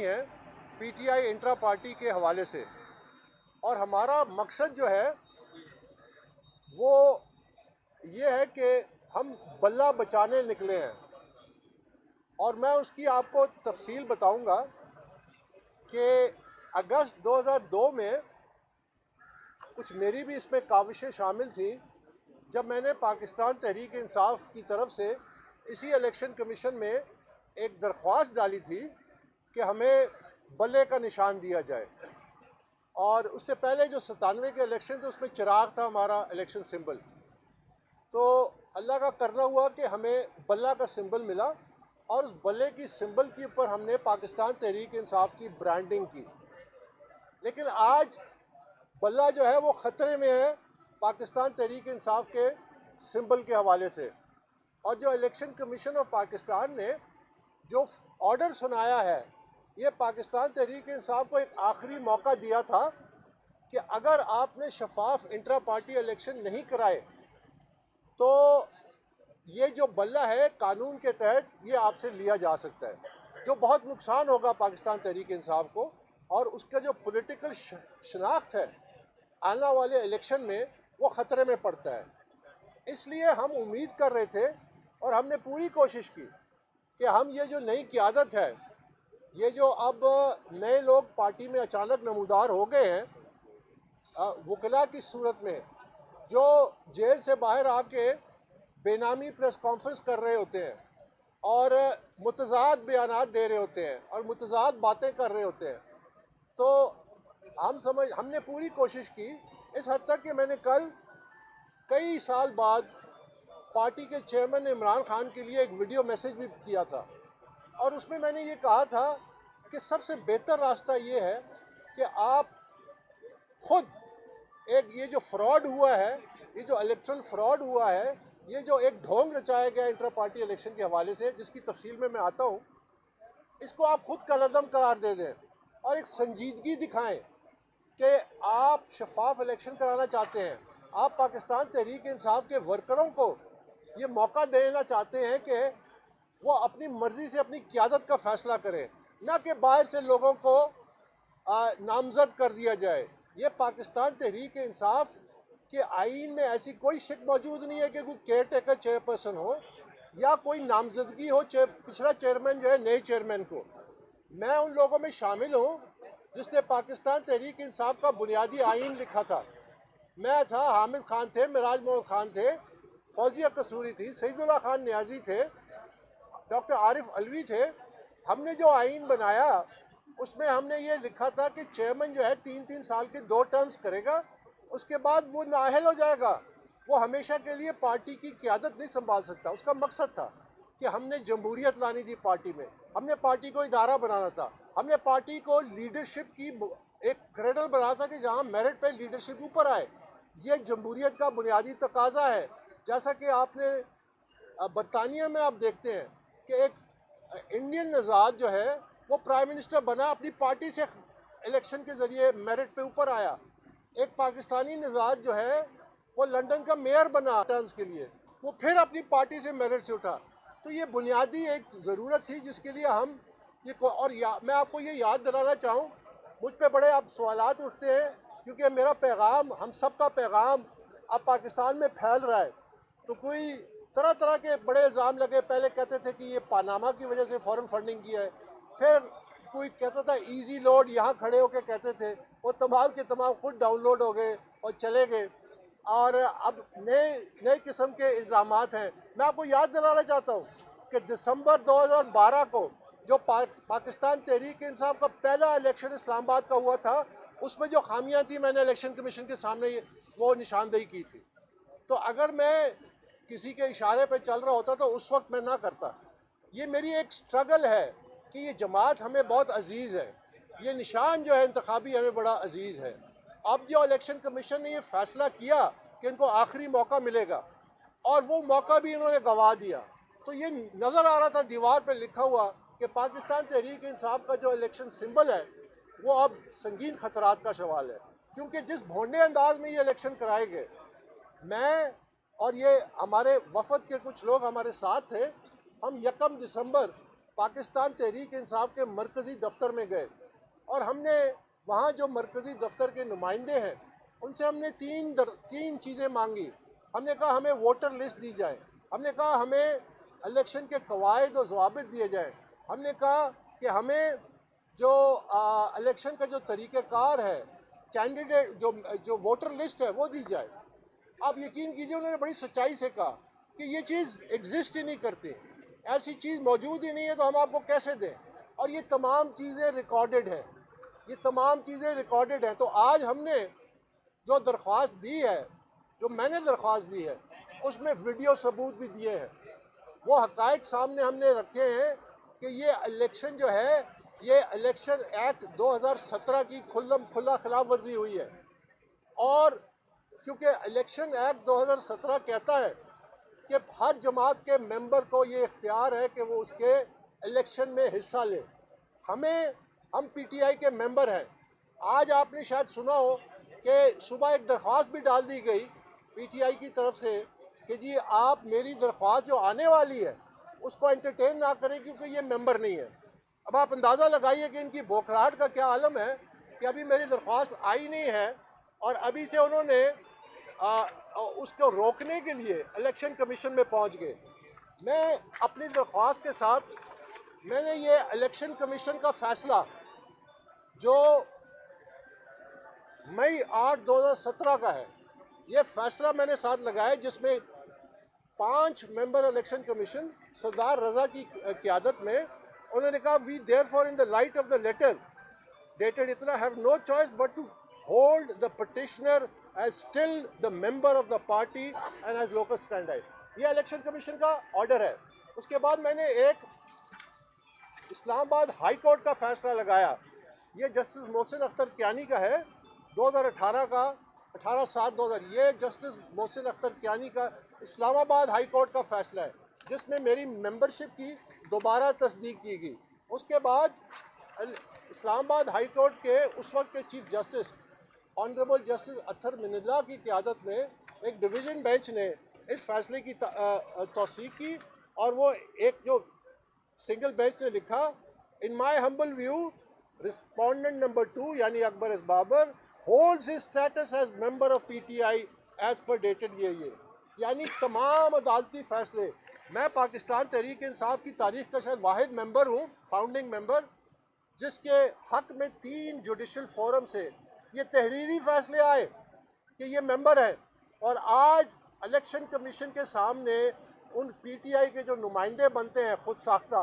है PTI intra party के हवाले से। और हमारा मकसद जो है वो ये है कि हम बल्ला बचाने निकले हैं। और मैं उसकी आपको तफसील बताऊंगा कि अगस्त 2002 में कुछ मेरी भी इसमें काविशें शामिल थी, जब मैंने पाकिस्तान तहरीक इंसाफ की तरफ से इसी इलेक्शन कमीशन में एक दरख्वास्त डाली थी कि हमें बल्ले का निशान दिया जाए। और उससे पहले जो 97 के इलेक्शन थे उसमें चिराग था हमारा इलेक्शन सिंबल। तो अल्लाह का करना हुआ कि हमें बल्ला का सिंबल मिला और उस बल्ले की सिंबल के ऊपर हमने पाकिस्तान तहरीक इंसाफ की ब्रांडिंग की। लेकिन आज बल्ला जो है वो ख़तरे में है पाकिस्तान तहरीक इंसाफ के सिंबल के हवाले से। और जो इलेक्शन कमीशन ऑफ पाकिस्तान ने जो ऑर्डर सुनाया है, ये पाकिस्तान तहरीक इंसाफ को एक आखिरी मौका दिया था कि अगर आपने शफाफ इंट्रा पार्टी इलेक्शन नहीं कराए तो ये जो बल्ला है कानून के तहत ये आपसे लिया जा सकता है, जो बहुत नुकसान होगा पाकिस्तान तहरीक इंसाफ को। और उसका जो पॉलिटिकल शनाख्त है आने वाले इलेक्शन में वो ख़तरे में पड़ता है। इसलिए हम उम्मीद कर रहे थे और हमने पूरी कोशिश की कि हम ये जो नई क़यादत है, ये जो अब नए लोग पार्टी में अचानक नमूदार हो गए हैं वकला की सूरत में, जो जेल से बाहर आके बेनामी प्रेस कॉन्फ्रेंस कर रहे होते हैं और मुतज़ाद बयानात दे रहे होते हैं और मुतज़ाद बातें कर रहे होते हैं, तो हमने पूरी कोशिश की इस हद तक कि मैंने कल कई साल बाद पार्टी के चेयरमैन इमरान खान के लिए एक वीडियो मैसेज भी किया था। और उसमें मैंने ये कहा था कि सबसे बेहतर रास्ता ये है कि आप खुद ये जो फ्रॉड हुआ है, ये जो इलेक्ट्रल फ्रॉड हुआ है, ये जो एक ढोंग रचाया गया इंटर पार्टी इलेक्शन के हवाले से, जिसकी तफसील में मैं आता हूँ, इसको आप खुद कलअदम करार दे दें और एक संजीदगी दिखाएं कि आप शफाफ इलेक्शन कराना चाहते हैं। आप पाकिस्तान तहरीक इंसाफ के वर्करों को ये मौका देना चाहते हैं कि वो अपनी मर्ज़ी से अपनी क़यादत का फ़ैसला करें, ना कि बाहर से लोगों को नामज़द कर दिया जाए। ये पाकिस्तान तहरीक इंसाफ के आईन में ऐसी कोई शिक मौजूद नहीं है कि कोई केयर टेकर चेयरपर्सन हो या कोई नामजदगी हो पिछला चेयरमैन जो है नए चेयरमैन को। मैं उन लोगों में शामिल हूँ जिसने पाकिस्तान तहरीक इंसाफ का बुनियादी आइन लिखा था। मैं था, हामिद खान थे, मिराज मोहम्मद खान थे, फौजिया कसूरी थी, सईदुल्लाह खान न्याजी थे, डॉक्टर आरिफ अलवी थे। हमने जो आइन बनाया उसमें हमने ये लिखा था कि चेयरमैन जो है 3-3 साल के 2 टर्म्स करेगा, उसके बाद वो नाअहल हो जाएगा, वो हमेशा के लिए पार्टी की क़यादत नहीं संभाल सकता। उसका मकसद था कि हमने जमहूरियत लानी थी पार्टी में, हमने पार्टी को इदारा बनाना था, हमने पार्टी को लीडरशिप की एक क्रेडल बनाना था कि जहाँ मेरिट पे लीडरशिप ऊपर आए। ये जमहूरियत का बुनियादी तकाजा है। जैसा कि आपने बरतानिया में आप देखते हैं कि एक इंडियन नज़ाद जो है वो प्राइम मिनिस्टर बना, अपनी पार्टी से इलेक्शन के ज़रिए मेरिट पे ऊपर आया। एक पाकिस्तानी नज़ाद जो है वो लंदन का मेयर बना टर्म्स के लिए, वो फिर अपनी पार्टी से मेरिट से उठा। तो ये बुनियादी एक ज़रूरत थी जिसके लिए हम मैं आपको ये याद दिलाना चाहूँ, मुझ पे बड़े अब सवालात उठते हैं क्योंकि मेरा पैगाम, हम सब का पैगाम अब पाकिस्तान में फैल रहा है। तो कोई तरह तरह के बड़े इल्ज़ाम लगे। पहले कहते थे कि ये पानामा की वजह से फ़ॉरेन फंडिंग की है, फिर कोई कहता था इजी लोड, यहाँ खड़े होकर कहते थे, वो तमाम के तमाम खुद डाउनलोड हो गए और चले गए। और अब नए किस्म के इल्ज़ामात हैं। मैं आपको याद दिलाना चाहता हूँ कि दिसंबर 2012 को जो पाकिस्तान तहरीक इंसाफ का पहला इलेक्शन इस्लामाबाद का हुआ था, उसमें जो खामियां थी मैंने इलेक्शन कमीशन के सामने वो निशानदेही की थी। तो अगर मैं किसी के इशारे पे चल रहा होता तो उस वक्त मैं ना करता। ये मेरी एक स्ट्रगल है कि ये जमात हमें बहुत अजीज़ है, ये निशान जो है इंतखाबी हमें बड़ा अजीज़ है। अब जो इलेक्शन कमीशन ने ये फ़ैसला किया कि इनको आखिरी मौका मिलेगा और वो मौका भी इन्होंने गंवा दिया, तो ये नज़र आ रहा था दीवार पर लिखा हुआ कि पाकिस्तान तहरीक इंसाफ का जो इलेक्शन सिंबल है वो अब संगीन खतरात का सवाल है। क्योंकि जिस भोंडे अंदाज में ये इलेक्शन कराए गए, मैं और ये हमारे वफद के कुछ लोग हमारे साथ थे, हम 1 दिसंबर पाकिस्तान तहरीक इंसाफ के मरकज़ी दफ्तर में गए और हमने वहाँ जो मरकज़ी दफ्तर के नुमाइंदे हैं उनसे हमने तीन चीज़ें मांगी। हमने कहा हमें वोटर लिस्ट दी जाए, हमने कहा हमें इलेक्शन के कवायद और ज़वाबित दिए जाए, हमने कहा कि हमें जो इलेक्शन का जो तरीक़ाकार है, कैंडिडेट जो वोटर लिस्ट है वो दी जाए। आप यकीन कीजिए उन्होंने बड़ी सच्चाई से कहा कि ये चीज़ एग्जिस्ट ही नहीं करती, ऐसी चीज़ मौजूद ही नहीं है, तो हम आपको कैसे दें। और ये तमाम चीज़ें रिकॉर्डेड हैं, ये तमाम चीज़ें रिकॉर्डेड हैं। तो आज हमने जो दरख्वास्त दी है, जो मैंने दरख्वास्त दी है, उसमें वीडियो सबूत भी दिए हैं। वो हक़ाइक़ सामने हमने रखे हैं कि ये इलेक्शन जो है, ये इलेक्शन एक्ट 2017 की खुला खिलाफ वर्जी हुई है। और क्योंकि इलेक्शन एक्ट 2017 कहता है कि हर जमात के मेंबर को ये इख्तियार है कि वो उसके इलेक्शन में हिस्सा ले। हम पीटीआई के मेंबर हैं। आज आपने शायद सुना हो कि सुबह एक दरख्वास्त भी डाल दी गई पीटीआई की तरफ से कि जी आप मेरी दरख्वास्त जो आने वाली है उसको एंटरटेन ना करें क्योंकि ये मेंबर नहीं है। अब आप अंदाज़ा लगाइए कि इनकी बौखलाहट का क्या आलम है कि अभी मेरी दरख्वास्त आई नहीं है और अभी से उन्होंने उसको रोकने के लिए इलेक्शन कमीशन में पहुंच गए। मैं अपनी दरख्वास्त के साथ मैंने ये इलेक्शन कमीशन का फैसला जो मई 8 2017 का है, ये फैसला मैंने साथ लगाया जिसमें 5 member election commission Sardar Raza की क़यादत में उन्होंने कहा we therefore in the light of the letter dated इतना have no choice but to hold the petitioner as still the member of the party and as locus standi। ये election commission का order है। उसके बाद मैंने एक Islamabad high court का फैसला लगाया, ये जस्टिस मोहसिन अख्तर कियानी का है, 2018 का 18/7/2000। ये जस्टिस मोहसिन अख्तर कियानी का इस्लामाबाद हाई कोर्ट का फैसला है जिसमें मेरी मेंबरशिप की दोबारा तस्दीक की गई। उसके बाद इस्लामाबाद हाई कोर्ट के उस वक्त के चीफ जस्टिस ऑनरेबल जस्टिस अत्तर मिनिल्ला की क़यादत में एक डिवीज़न बेंच ने इस फैसले की तौसीक की और वो एक जो सिंगल बेंच ने लिखा in my humble view respondent number 2 यानी Akbar S Babar holds his status as member of PTI as per dated ये यानी तमाम अदालती फैसले। मैं पाकिस्तान तहरीक इंसाफ की तारीख का शायद वाहिद मेंबर हूँ, फाउंडिंग मेंबर, जिसके हक में 3 जुडिशल फोरम से ये तहरीरी फैसले आए कि ये मेंबर है। और आज इलेक्शन कमीशन के सामने उन पीटीआई के जो नुमाइंदे बनते हैं खुद साख्ता,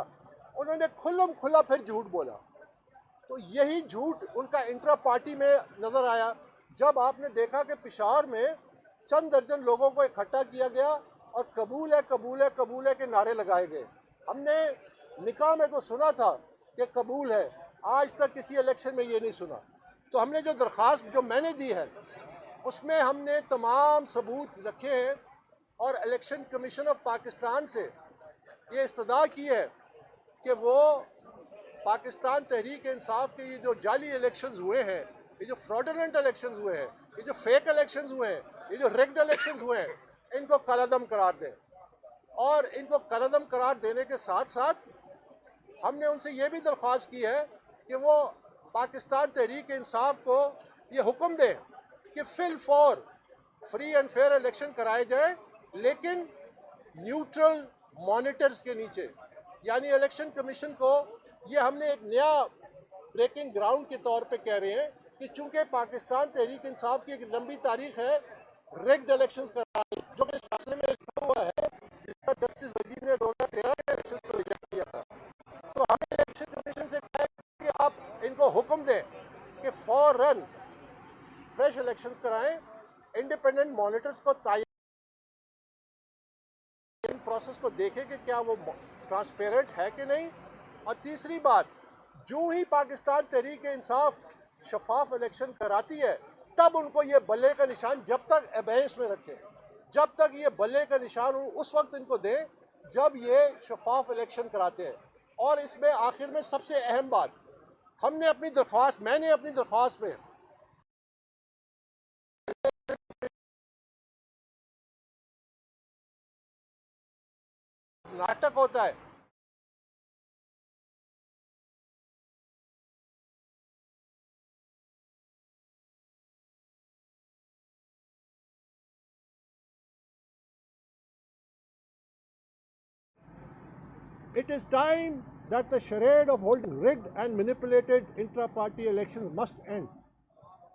उन्होंने खुल्लम खुला फिर झूठ बोला। तो यही झूठ उनका इंट्रा पार्टी में नज़र आया जब आपने देखा कि पेशावर में चंद दर्जन लोगों को इकट्ठा किया गया और कबूल है कबूल है कबूल है के नारे लगाए गए। हमने निकाह में तो सुना था कि कबूल है, आज तक किसी इलेक्शन में ये नहीं सुना। तो हमने जो दरख्वास्त जो मैंने दी है उसमें हमने तमाम सबूत रखे हैं और इलेक्शन कमीशन ऑफ पाकिस्तान से ये इस्तदा की है कि वो पाकिस्तान तहरीक इंसाफ के ये जो जाली इलेक्शंस हुए हैं, ये जो फ्रॉडुलेंट इलेक्शंस हुए हैं, ये जो फेक इलेक्शंस हुए हैं, ये जो रिग्ड इलेक्शंस हुए हैं, इनको कलअदम करार दें। और इनको कलअदम करार देने के साथ साथ हमने उनसे ये भी दरख्वास्त की है कि वो पाकिस्तान तहरीक इंसाफ को ये हुक्म दें कि fill for free and fair election कराए जाए, लेकिन न्यूट्रल मॉनिटर्स के नीचे। यानी इलेक्शन कमीशन को ये हमने एक नया ब्रेकिंग ग्राउंड के तौर पे कह रहे हैं कि चूंकि पाकिस्तान तहरीक इंसाफ की एक लंबी तारीख है रिग्ड इलेक्शंस कराने, जो कि इस फैसले में लिखा हुआ है जिसका जस्टिस वजीर ने 2013 के इलेक्शन को रिजेक्ट किया था। तो हमने इलेक्शन कमीशन से कहा कि आप इनको हुक्म दें कि फौरन फ्रेश इलेक्शंस कराएं, इंडिपेंडेंट मॉनिटर्स को प्रोसेस को देखें कि क्या वो ट्रांसपेरेंट है कि नहीं। और तीसरी बात, जो ही पाकिस्तान तहरीक इंसाफ शफाफ इलेक्शन कराती है तब उनको ये बल्ले का निशान जब तक एबेंस में रखें, जब तक ये बल्ले का निशान उस वक्त इनको दें जब ये शफाफ इलेक्शन कराते हैं। और इसमें आखिर में सबसे अहम बात, मैंने अपनी दरख्वास्त में नाटक होता है It is time that the charade of holding rigged and manipulated intra-party elections must end.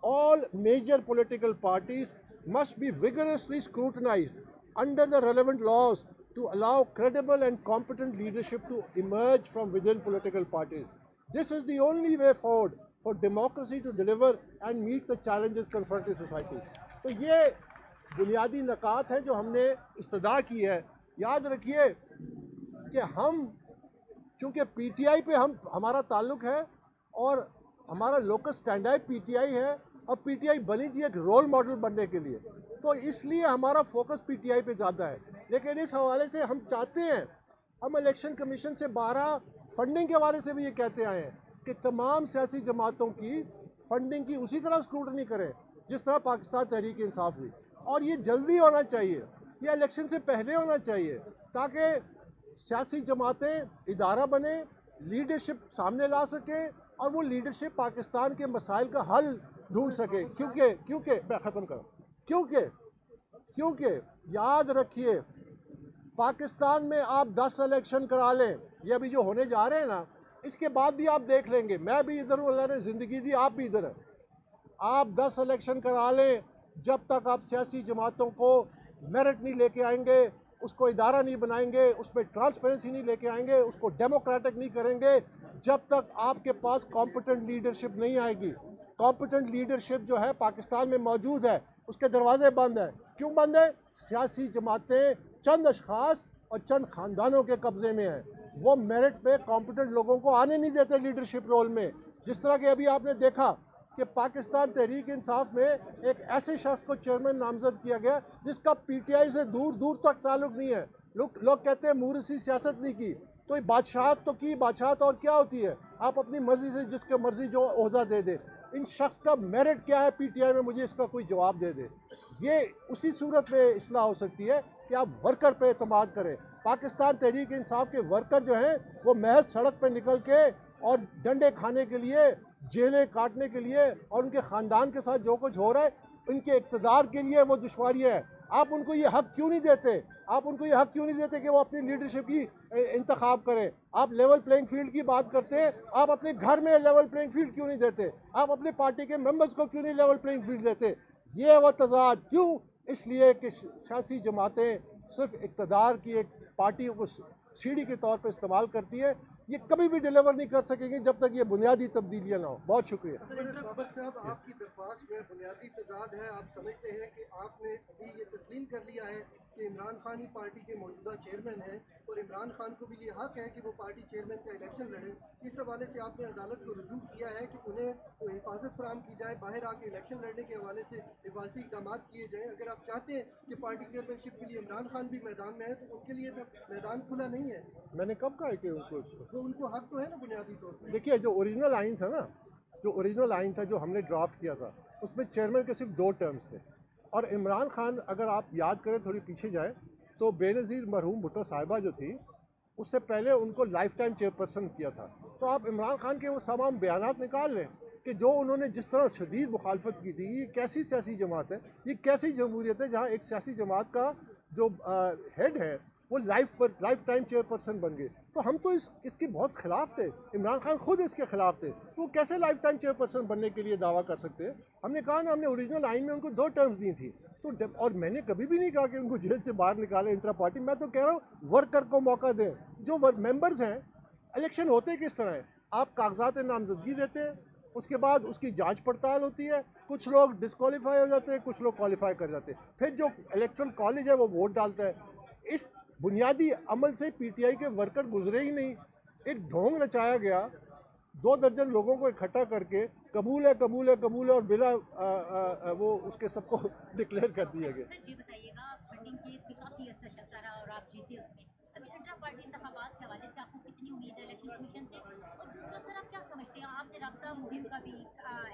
All major political parties must be vigorously scrutinized under the relevant laws to allow credible and competent leadership to emerge from within political parties. This is the only way forward for democracy to deliver and meet the challenges confronting society. तो ये बुनियादी नकात है जो हमने इस्तदा की है। याद रखिए कि हम चूँकि पीटीआई पे हमारा ताल्लुक है और हमारा लोकल स्टैंड अप पीटीआई है और पीटीआई बनी थी एक रोल मॉडल बनने के लिए, तो इसलिए हमारा फोकस पीटीआई पे ज़्यादा है। लेकिन इस हवाले से हम चाहते हैं, हम इलेक्शन कमीशन से 12 फंडिंग के हवाले से भी ये कहते आए हैं कि तमाम सियासी जमातों की फंडिंग की उसी तरह स्क्रूटनी करें जिस तरह पाकिस्तान तहरीक इंसाफ हुई, और ये जल्दी होना चाहिए, ये इलेक्शन से पहले होना चाहिए ताकि सियासी जमातें इदारा बने, लीडरशिप सामने ला सकें और वो लीडरशिप पाकिस्तान के मसाइल का हल ढूंढ सके। क्योंकि मैं ख़त्म करूँ, क्योंकि याद रखिए पाकिस्तान में आप 10 इलेक्शन करा लें, ये अभी जो होने जा रहे हैं ना, इसके बाद भी आप देख लेंगे, मैं भी इधर हूँ, अल्लाह ने ज़िंदगी दी, आप भी इधर हैं, आप 10 इलेक्शन करा लें, जब तक आप सियासी जमातों को मेरिट नहीं लेके आएंगे, उसको इदारा नहीं बनाएंगे, उसमें ट्रांसपेरेंसी नहीं लेके आएंगे, उसको डेमोक्रेटिक नहीं करेंगे, जब तक आपके पास कॉम्पिटेंट लीडरशिप नहीं आएगी। कॉम्पिटेंट लीडरशिप जो है पाकिस्तान में मौजूद है, उसके दरवाजे बंद हैं। क्यों बंद है? सियासी जमातें चंद अशखास और चंद ख़ानदानों के कब्ज़े में हैं, वो मेरिट पे कॉम्पिटेंट लोगों को आने नहीं देते लीडरशिप रोल में। जिस तरह के अभी आपने देखा कि पाकिस्तान तहरीक इंसाफ में एक ऐसे शख्स को चेयरमैन नामजद किया गया जिसका पीटीआई से दूर दूर तक ताल्लुक नहीं है। लोग कहते हैं मूरसी सियासत नहीं की, तो ये बादशाहत तो की, बादशाहत और क्या होती है? आप अपनी मर्जी से जिसके मर्जी जो ओहदा दे दे। इन शख्स का मेरिट क्या है पीटीआई में, मुझे इसका कोई जवाब दे दे। ये उसी सूरत में इस्लाह हो सकती है कि आप वर्कर पे एतमाद करें। पाकिस्तान तहरीक इंसाफ के वर्कर जो हैं वो महज सड़क पे निकल के और डंडे खाने के लिए, जेलें काटने के लिए और उनके ख़ानदान के साथ जो कुछ हो रहा है, उनके इक़्तिदार के लिए वो दुश्वारियाँ हैं। आप उनको ये हक़ क्यों नहीं देते? आप उनको ये हक़ क्यों नहीं देते कि वो अपनी लीडरशिप की इंतखाब करें? आप लेवल प्लेइंग फील्ड की बात करते हैं, आप अपने घर में लेवल प्लेइंग फील्ड क्यों नहीं देते? आप अपने पार्टी के मेंबर्स को क्यों नहीं लेवल प्लेइंग फील्ड देते? ये वो तज़ाद क्यों? इसलिए कि सियासी जमातें सिर्फ इक़्तिदार की एक पार्टियों को सीढ़ी के तौर पर इस्तेमाल करती है। ये कभी भी डिलीवर नहीं कर सकेंगे जब तक ये बुनियादी तब्दीलियाँ ना हो। बहुत शुक्रिया। बाबर साहब, आपकी दरख्वास्त में बुनियादी तजाद है। आप समझते हैं कि आपने अभी ये तस्लीम कर लिया है कि इमरान खान ही पार्टी के मौजूदा चेयरमैन हैं और इमरान खान को भी ये हक है कि वो पार्टी चेयरमैन का इलेक्शन लड़ें। इस हवाले से आपने अदालत को रुजू किया है कि उन्हें तो हिफाजत फराम की जाए, बाहर आके इलेक्शन लड़ने के हवाले से हिफाजती इकदाम किए जाएँ। अगर आप चाहते हैं कि पार्टी चेयरमैनशिप के लिए इमरान खान भी मैदान में है तो उनके लिए तो मैदान खुला नहीं है। मैंने कब कहा कि उनको हक तो है ना बुनियादी तौर पर। देखिए, जो ओरिजिनल आइन था ना, जो हमने ड्राफ्ट किया था, उसमें चेयरमैन के सिर्फ 2 टर्म्स थे। और इमरान खान, अगर आप याद करें, थोड़ी पीछे जाए तो बेनज़ीर मरहूम भुट्टो साहिबा जो थी, उससे पहले उनको लाइफ टाइम चेयरपर्सन किया था। तो आप इमरान खान के वो तमाम बयानात निकाल लें कि जो उन्होंने जिस तरह शदीद मुखालफत की थी। ये कैसी सियासी जमात है, ये कैसी जमहूरियत है जहाँ एक सियासी जमात का जो हेड है वो लाइफ टाइम चेयरपर्सन बन गए। तो हम तो इसके बहुत ख़िलाफ़ थे, इमरान खान खुद इसके ख़िलाफ़ थे, तो कैसे लाइफ टाइम चेयरपर्सन बनने के लिए दावा कर सकते हैं? हमने कहा ना, हमने ओरिजिनल आइन में उनको 2 टर्म्स दी थी। तो और मैंने कभी भी नहीं कहा कि उनको जेल से बाहर निकालें इंट्रा पार्टी। मैं तो कह रहा हूँ वर्कर को मौका दें। जो मेंबर्स हैं, इलेक्शन होते किस तरह है? आप कागजात नामजदगी देते हैं, उसके बाद उसकी जांच पड़ताल होती है, कुछ लोग डिस्क्वालीफाई हो जाते हैं, कुछ लोग क्वालिफाई कर जाते हैं, फिर जो इलेक्ट्रल कॉलेज है वो वोट डालता है। इस बुनियादी अमल से पीटीआई के वर्कर गुजरे ही नहीं। एक ढोंग रचाया गया, 2 दर्जन लोगों को इकट्ठा करके कबूल है कबूल है कबूल है और बिला वो उसके सबको डिक्लेयर कर दिया गया। सर, ये बताइएगा, फंडिंग केस भी काफी अच्छा चलता रहा और आप जीते उसमें। अभी इंट्रा पार्टी इंतखाबात के हवाले से आपको कितनी उम्मीद है इलेक्शन कमीशन से? और दूसरा सर, आप क्या समझते हैं, आपने राब्ता मुहिम का भी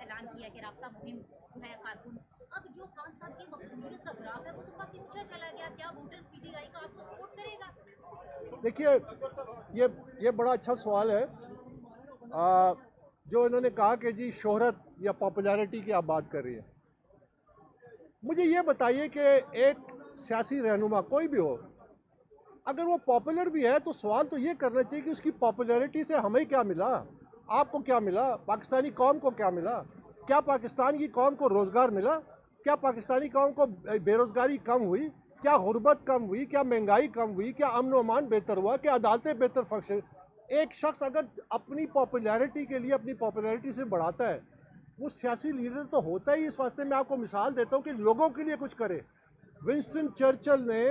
ऐलान किया कि राब्ता मुहिम जो है कारकुन, अब जो खान साहब की मकबूलियत का ग्राफ है वो तो काफी ऊंचा चला गया, क्या वोटर्स पीटीआई का आपको सपोर्ट करेगा? देखिए, ये बड़ा अच्छा सवाल है। जो इन्होंने कहा कि जी शोहरत या पॉपुलैरिटी की आप बात कर रही है, मुझे ये बताइए कि एक सियासी रहनुमा कोई भी हो, अगर वो पॉपुलर भी है तो सवाल तो ये करना चाहिए कि उसकी पॉपुलैरिटी से हमें क्या मिला, आपको क्या मिला, पाकिस्तानी कौम को क्या मिला, क्या पाकिस्तान की कौम को रोज़गार मिला, क्या पाकिस्तानी कौम को बेरोज़गारी कम हुई, क्या गुर्बत कम हुई, क्या महंगाई कम हुई, क्या अमन व अमान बेहतर हुआ, क्या अदालतें बेहतर फंक्शन। एक शख्स अगर अपनी पॉपुलैरिटी के लिए अपनी पॉपुलैरिटी से बढ़ाता है, वो सियासी लीडर तो होता ही इस वास्ते। मैं आपको मिसाल देता हूँ कि लोगों के लिए कुछ करे। विंस्टन चर्चिल ने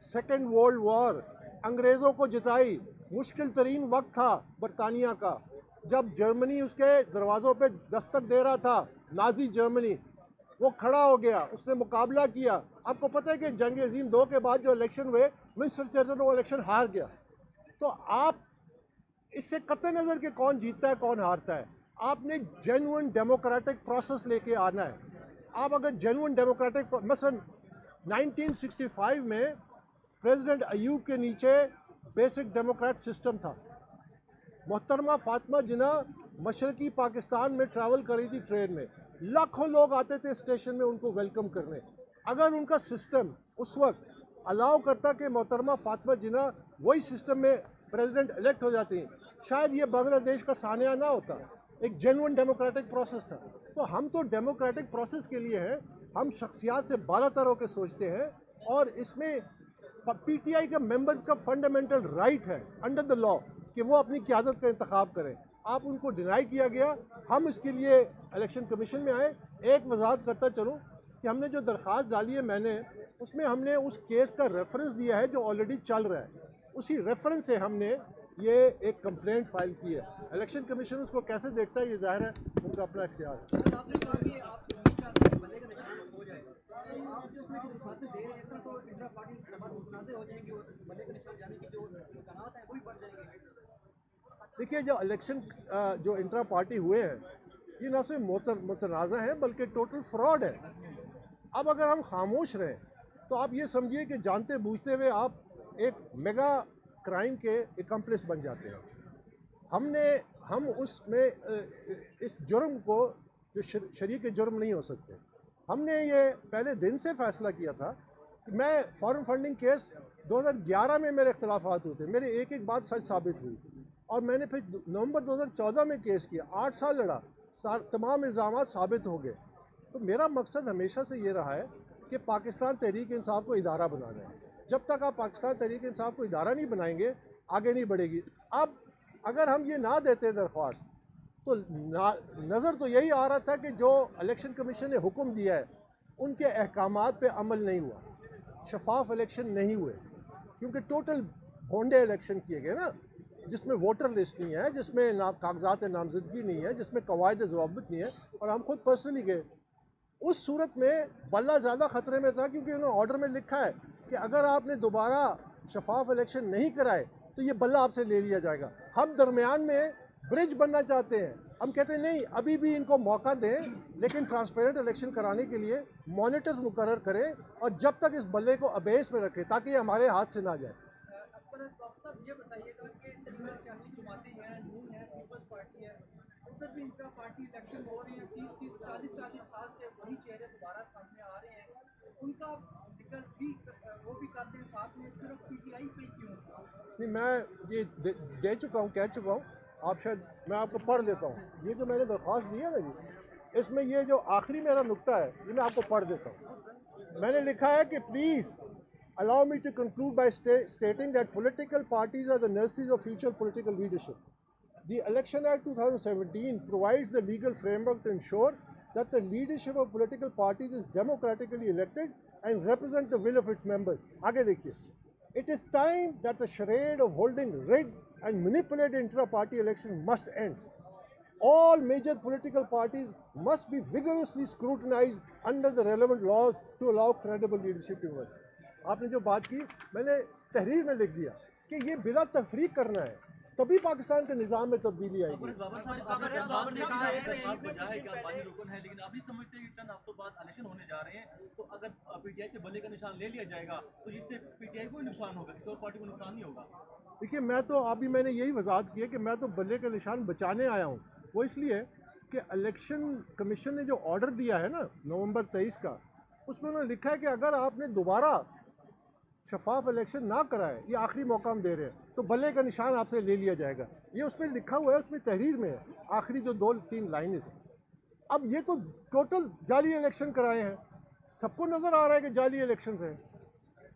सेकेंड वर्ल्ड वॉर अंग्रेज़ों को जिताई, मुश्किल तरीन वक्त था बरतानिया का, जब जर्मनी उसके दरवाज़ों पे दस्तक दे रहा था, नाजी जर्मनी, वो खड़ा हो गया, उसने मुकाबला किया। आपको पता है कि जंग अजीम 2 के बाद जो इलेक्शन हुए, विंस्टन चर्चिल वो इलेक्शन हार गया। तो आप इससे कतई नज़र के कौन जीतता है कौन हारता है, आपने जेन्युइन डेमोक्रेटिक प्रोसेस लेके आना है। आप अगर जेन्युइन डेमोक्रेटिक, मसलन 1965 में प्रेसिडेंट अयूब के नीचे बेसिक डेमोक्रेट सिस्टम था। मोहतरमा फातिमा जिन्ना मशरकी पाकिस्तान में ट्रैवल कर रही थी ट्रेन में, लाखों लोग आते थे स्टेशन में उनको वेलकम करने। अगर उनका सिस्टम उस वक्त अलाउ करता कि मोहतरमा फातिमा जिन्ना वही सिस्टम में प्रेसिडेंट इलेक्ट हो जाती, शायद ये बांग्लादेश का सानिया ना होता। एक जेन्युइन डेमोक्रेटिक प्रोसेस था। तो हम तो डेमोक्रेटिक प्रोसेस के लिए हैं, हम शख्सियात से बालातर होकर सोचते हैं, और इसमें पीटीआई के मेंबर्स का फंडामेंटल राइट है अंडर द लॉ कि वो अपनी क़यादत का इंतखाब करें। आप उनको डिनाई किया गया। हम इसके लिए इलेक्शन कमीशन में आए। एक वजाहत करता चलूँ कि हमने जो दरख्वास्त डाली है, मैंने उसमें हमने उस केस का रेफरेंस दिया है जो ऑलरेडी चल रहा है, उसी रेफरेंस से हमने ये एक कंप्लेंट फाइल की है। इलेक्शन कमीशन उसको कैसे देखता है ये जाहिर है उनका अपना इख्तियार है। आपने कहा कि आप चाहते हैं बल्ले का निशान हो जाएगा, तो आप जो उसमें दरख्वास्तें दे रहे हैं तो इंदिरा पार्टी मुतनाज़ हो जाएंगी और बल्ले का निशान जाने की जो इम्कानात हैं वो भी बढ़ जाएंगे। देखिए, जो इलेक्शन जो इंट्रा पार्टी हुए हैं, ये ना सिर्फ मुतनाज़ा है बल्कि टोटल फ्रॉड है। अब अगर हम खामोश रहें तो आप ये समझिए कि जानते बूझते हुए आप एक मेगा क्राइम के एकम्प्लिस बन जाते हैं। हम उसमें इस जुर्म को, जो शरीक जुर्म नहीं हो सकते, हमने ये पहले दिन से फैसला किया था कि मैं फॉरेन फंडिंग केस 2011 में मेरे इख्तलाफात हुए थे, मेरी एक एक बात सच साबित हुई, और मैंने फिर नवंबर 2014 में केस किया, 8 साल लड़ा, तमाम इल्ज़ाम साबित हो गए। तो मेरा मकसद हमेशा से ये रहा है कि पाकिस्तान तहरीक इंसाफ को इदारा बनाना है। जब तक आप पाकिस्तान तहरीक इंसाफ को इदारा नहीं बनाएंगे, आगे नहीं बढ़ेगी। अब अगर हम ये ना देते दरख्वास्त, तो नज़र तो यही आ रहा था कि जो इलेक्शन कमीशन ने हुक्म दिया है उनके अहकामात पे अमल नहीं हुआ, शफाफ इलेक्शन नहीं हुए, क्योंकि टोटल भोंडे इलेक्शन किए गए ना, जिसमें वोटर लिस्ट नहीं है, जिसमें कागजात नामजदगी नहीं है, जिसमें कवायद ज़वाबित नहीं है, और हम खुद पर्सनली गए। उस सूरत में बल्ला ज़्यादा ख़तरे में था, क्योंकि उन्होंने ऑर्डर में लिखा है कि अगर आपने दोबारा शफाफ इलेक्शन नहीं कराए तो ये बल्ला आपसे ले लिया जाएगा। हम दरमियान में ब्रिज बनना चाहते हैं। हम कहते हैं नहीं, अभी भी इनको मौका दें, लेकिन ट्रांसपेरेंट इलेक्शन कराने के लिए मॉनिटर्स मुकर्रर करें, और जब तक इस बल्ले को अबेस में रखें ताकि ये हमारे हाथ से ना जाए। ये बताइएगा कि सियासी जमातें हैं, नून है, पीपल्स पार्टी है, उधर भी इंट्रा पार्टी इलेक्शन हो रहे हैं, 30-30, 40-40 साल से वही चेहरे दोबारा सामने आ रहे हैं, उनका जिक्र भी वो भी करते हैं, साथ में सिर्फ पीटीआई पे क्यों? नहीं, मैं ये दे चुका हूँ, कह चुका हूँ। आप शायद, मैं आपको पढ़ देता हूँ। ये जो मैंने दरख्वास्त दी है ना जी, इसमें ये जो आखिरी मेरा नुक्ता है, ये मैं आपको पढ़ देता हूँ। मैंने लिखा है कि please allow me to conclude by stating that political parties are the nurseries of future political leadership. The Election Act 2017 provides the legal framework to ensure that the leadership of political parties is democratically elected and represent the will of its members. आगे देखिए, it is time that the charade of holding rigged and manipulated intra-party elections must end. All major political parties must be vigorously scrutinized under the relevant laws to allow credible leadership to emerge. आपने जो बात की, मैंने तहरीर में लिख दिया कि ये बिला तफरीक करना है, तभी पाकिस्तान के निज़ाम में तब्दीली आएगी। लेकिन आप नहीं समझते कि चंद हफ्तों बाद इलेक्शन होने जा रहे हैं, तो अगर पीटीआई से बल्ले का निशान ले लिया जाएगा तो इससे पीटीआई को नुकसान होगा, किसी और पार्टी को नुकसान नहीं होगा। देखिए, मैं तो अभी मैंने यही वजाहत की है कि मैं तो बल्ले का निशान बचाने आया हूँ। वो इसलिए कि इलेक्शन कमीशन ने जो ऑर्डर दिया है ना नवंबर 23 का, उसमें उन्होंने लिखा है कि अगर आपने दोबारा शफाफ इलेक्शन ना कराए, ये आखिरी मौका हम दे रहे हैं, तो बल्ले का निशान आपसे ले लिया जाएगा। ये उसमें लिखा हुआ है, उसमें तहरीर में है, आखिरी जो 2-3 लाइनें हैं। अब ये तो टोटल जाली इलेक्शन कराए हैं, सबको नज़र आ रहा है कि जाली इलेक्शन हैं।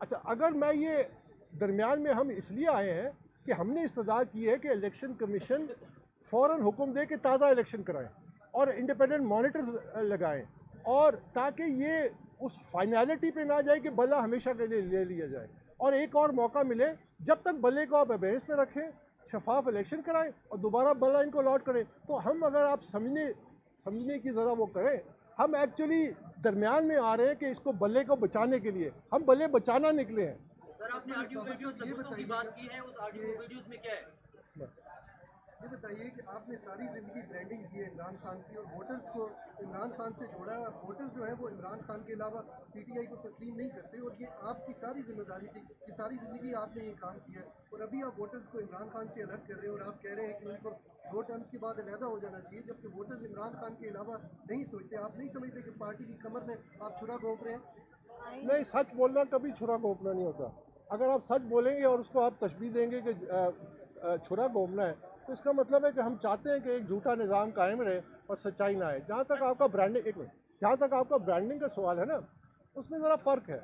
अच्छा, अगर मैं ये दरमियान में हम इसलिए आए हैं कि हमने इस्तदा की है कि इलेक्शन कमीशन फ़ौरन हुक्म दे कि ताज़ा इलेक्शन कराएं और इंडिपेंडेंट मॉनिटर्स लगाएं, और ताकि ये उस फाइनलिटी पे ना जाए कि बल्ला हमेशा के लिए ले लिया जाए, और एक और मौका मिले जब तक बल्ले को आप अबेंस में रखें, शफाफ इलेक्शन कराएं और दोबारा बल्ला इनको अलॉट करें। तो हम, अगर आप समझने की ज़रा वो करें, हम एक्चुअली दरमियान में आ रहे हैं कि इसको बल्ले को बचाने के लिए, हम बल्ले बचाना निकले हैं। सर, आपने ऑडियो वीडियो सबूतों की बात की है, उस ऑडियो वीडियोस में क्या है? ये बताइए कि आपने सारी ज़िंदगी ब्रांडिंग की है इमरान खान की और वोटर्स को इमरान खान से जोड़ा है। वोटर्स जो है वो इमरान खान के अलावा पीटीआई को तस्लीम नहीं करते, और ये आपकी सारी जिम्मेदारी थी कि सारी ज़िंदगी आपने ये काम किया है, और अभी आप वोटर्स को इमरान खान से अलग कर रहे हैं और आप कह रहे हैं कि उनको 2 टर्म के बाद अलहदा हो जाना चाहिए, जबकि वोटर्स इमरान खान के अलावा नहीं सोचते। आप नहीं समझते कि पार्टी की कमर में आप छुरा घोंप रहे हैं? नहीं, सच बोलना कभी छुरा घोंपना नहीं होता। अगर आप सच बोलेंगे और उसको आप तशबीह देंगे कि छुरा घोंपना है, तो इसका मतलब है कि हम चाहते हैं कि एक झूठा निज़ाम कायम रहे और सच्चाई ना आए। जहाँ तक आपका ब्रांडिंग का सवाल है ना, उसमें ज़रा फ़र्क है।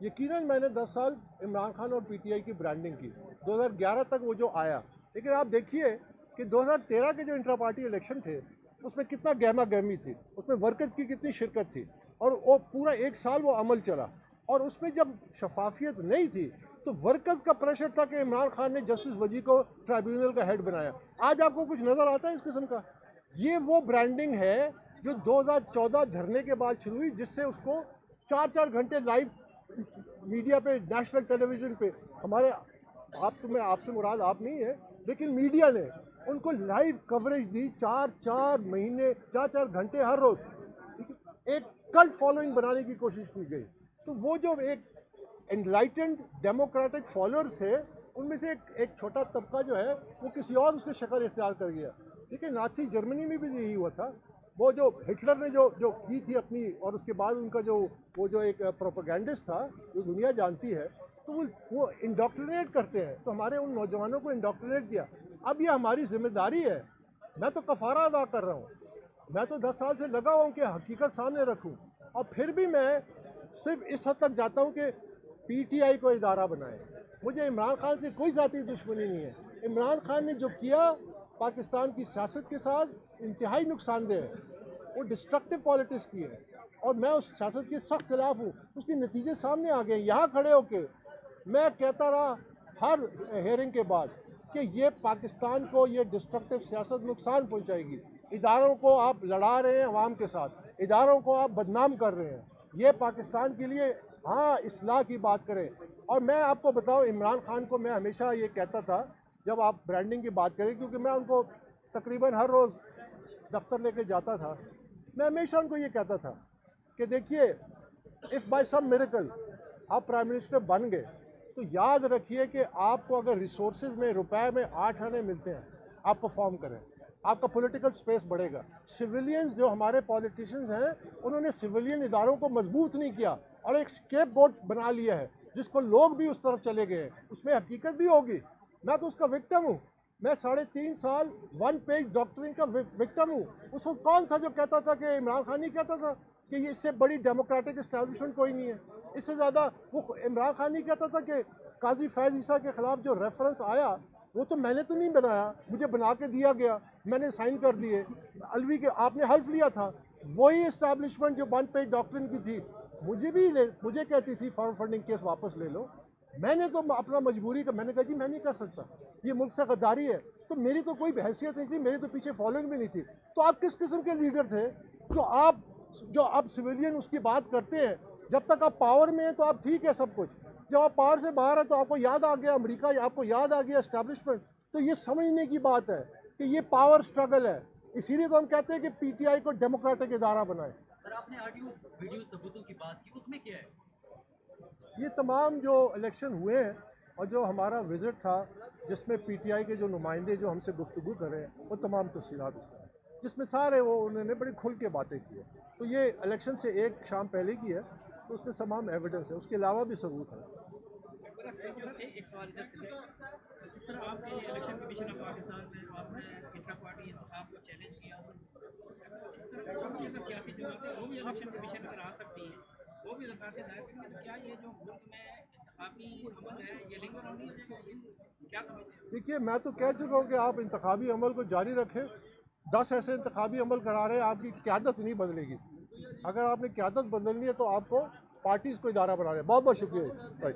यकीनन मैंने 10 साल इमरान खान और पीटीआई की ब्रांडिंग की, 2011 तक वो जो आया। लेकिन आप देखिए कि 2013 के जो इंट्रा पार्टी इलेक्शन थे, उसमें कितना गहमा गहमी थी, उसमें वर्कर्स की कितनी शिरकत थी, और वो पूरा 1 साल वो अमल चला। और उसमें जब शफाफियत नहीं थी तो वर्कर्स का प्रेशर था कि इमरान खान ने जस्टिस वजी को ट्राइब्यूनल का हेड बनाया। आज आपको कुछ नज़र आता है इस किस्म का? ये वो ब्रांडिंग है जो 2014 धरने के बाद शुरू हुई, जिससे उसको 4-4 घंटे लाइव मीडिया पे, नेशनल टेलीविज़न पे, हमारे मैं आपसे मुराद आप नहीं है, लेकिन मीडिया ने उनको लाइव कवरेज दी, 4-4 महीने, 4-4 घंटे हर रोज़। एक कल्ट फॉलोइंग बनाने की कोशिश की गई। तो वो जो एक एनलाइटेंड डेमोक्रेटिक फॉलोअर्स थे, उनमें से एक छोटा तबका जो है वो किसी और उसकी शक्ल इख्तियार कर गया। देखिए, नाज़ी जर्मनी में भी यही हुआ था। वो जो हिटलर ने जो की थी अपनी, और उसके बाद उनका जो एक प्रोपेगेंडिस्ट था जो दुनिया जानती है, तो वो इंडोक्ट्रिनेट करते हैं। तो हमारे उन नौजवानों को इंडोक्ट्रिनेट किया। अब ये हमारी जिम्मेदारी है। मैं तो कफ़ारा अदा कर रहा हूँ, मैं तो 10 साल से लगा हुआ हूँ कि हकीकत सामने रखूँ, और फिर भी मैं सिर्फ इस हद तक जाता हूँ कि पीटीआई को इदारा बनाए। मुझे इमरान खान से कोई ज़ाती दुश्मनी नहीं है। इमरान खान ने जो किया पाकिस्तान की सियासत के साथ इंतहाई नुकसानदेह है, वो डिस्ट्रक्टिव पॉलिटिक्स की है, और मैं उस सियासत के सख्त खिलाफ हूँ। उसके नतीजे सामने आ गए। यहाँ खड़े होके मैं कहता रहा हर हेयरिंग के बाद कि ये पाकिस्तान को ये डिस्ट्रक्टिव सियासत नुकसान पहुँचाएगी। इदारों को आप लड़ा रहे हैं अवाम के साथ, इदारों को आप बदनाम कर रहे हैं। ये पाकिस्तान के लिए, हाँ, इस्लाह की बात करें। और मैं आपको बताऊं, इमरान खान को मैं हमेशा ये कहता था, जब आप ब्रांडिंग की बात करें, क्योंकि मैं उनको तकरीबन हर रोज़ दफ्तर लेके जाता था, मैं हमेशा उनको ये कहता था कि देखिए, इफ़ बाय सम मिरेकल आप प्राइम मिनिस्टर बन गए, तो याद रखिए कि आपको अगर रिसोर्सेज में, रुपए में 8 आने मिलते हैं, आप परफॉर्म करें, आपका पॉलिटिकल स्पेस बढ़ेगा। सिविलियंस जो हमारे पॉलिटिशियंस हैं, उन्होंने सिविलियन इदारों को मजबूत नहीं किया और एक स्केपगोट बना लिया है, जिसको लोग भी उस तरफ चले गए हैं। उसमें हकीकत भी होगी। मैं तो उसका विक्टिम हूँ। मैं 3.5 साल 1 पेज डॉक्टरिंग का विक्टिम हूँ। उसको कौन था जो कहता था कि इमरान खान ही कहता था कि ये इससे बड़ी डेमोक्रेटिक इस्टेब्लिशमेंट कोई नहीं है, इससे ज़्यादा? वो इमरान खान ही कहता था कि काजी फैज़ ईसा के ख़िलाफ़ जो रेफरेंस आया, वो तो मैंने तो नहीं बनाया, मुझे बना के दिया गया, मैंने साइन कर दिए। अलवी के आपने हल्फ लिया था, वही इस्टेब्लिशमेंट जो 1 पेज डॉक्ट्रिन की थी, मुझे कहती थी फॉरन फंडिंग केस वापस ले लो। मैंने तो अपना मजबूरी का, मैंने कहा जी मैं नहीं कर सकता, ये मुल्क से गद्दारी है। तो मेरी तो कोई हैसियत नहीं थी, मेरी तो पीछे फॉलोइंग भी नहीं थी। तो आप किस किस्म के लीडर थे जो आप सिविलियन उसकी बात करते हैं? जब तक आप पावर में हैं तो आप ठीक है सब कुछ, जब आप पावर से बाहर है तो आपको याद आ गया अमेरिका, आपको याद आ गया एस्टेब्लिशमेंट। तो ये समझने की बात है कि ये पावर स्ट्रगल है। इसीलिए तो हम कहते हैं कि पीटीआई को डेमोक्रेटिक इदारा बनाए। सर, आपने ऑडियो वीडियो सबूतों की बात की, उसमें क्या है? ये तमाम जो इलेक्शन हुए हैं और जो हमारा विज़िट था, जिसमें पीटीआई के जो नुमाइंदे जो हमसे गुफ्तगू कर रहे हैं, वो तमाम तफसीलात उसमें, जिसमें सारे वो उन्होंने बड़ी खुल के बातें की है। तो ये इलेक्शन से एक शाम पहले की है, तो उसमें तमाम एविडेंस है, उसके अलावा भी सबूत है। एक सवाल इधर से जिस तरह आपके इलेक्शन कमीशन ऑफ पाकिस्तान में आपने इंट्रा पार्टी इंतखाब को चैलेंज किया, इस तरह और भी अगर सियासी जमातें वो भी इलेक्शन कमीशन में आ सकती हैं, वो भी दरखास्तें दायर करेंगे, तो क्या ये जो मुल्क में इंतखाबी अमल है ये लिंगर ऑन नहीं हो जाएगा? क्या समझते हैं? देखिए, मैं तो कह चुका हूँ कि आप इंतखाबी अमल को जारी रखें। 10 ऐसे इंतखाबी अमल करा रहे हैं, आपकी क़यादत नहीं बदलेगी। अगर आपने क़यादत बदलनी है तो आपको पार्टीज़ को इदारा बना रहे हैं। बहुत बहुत शुक्रिया भाई।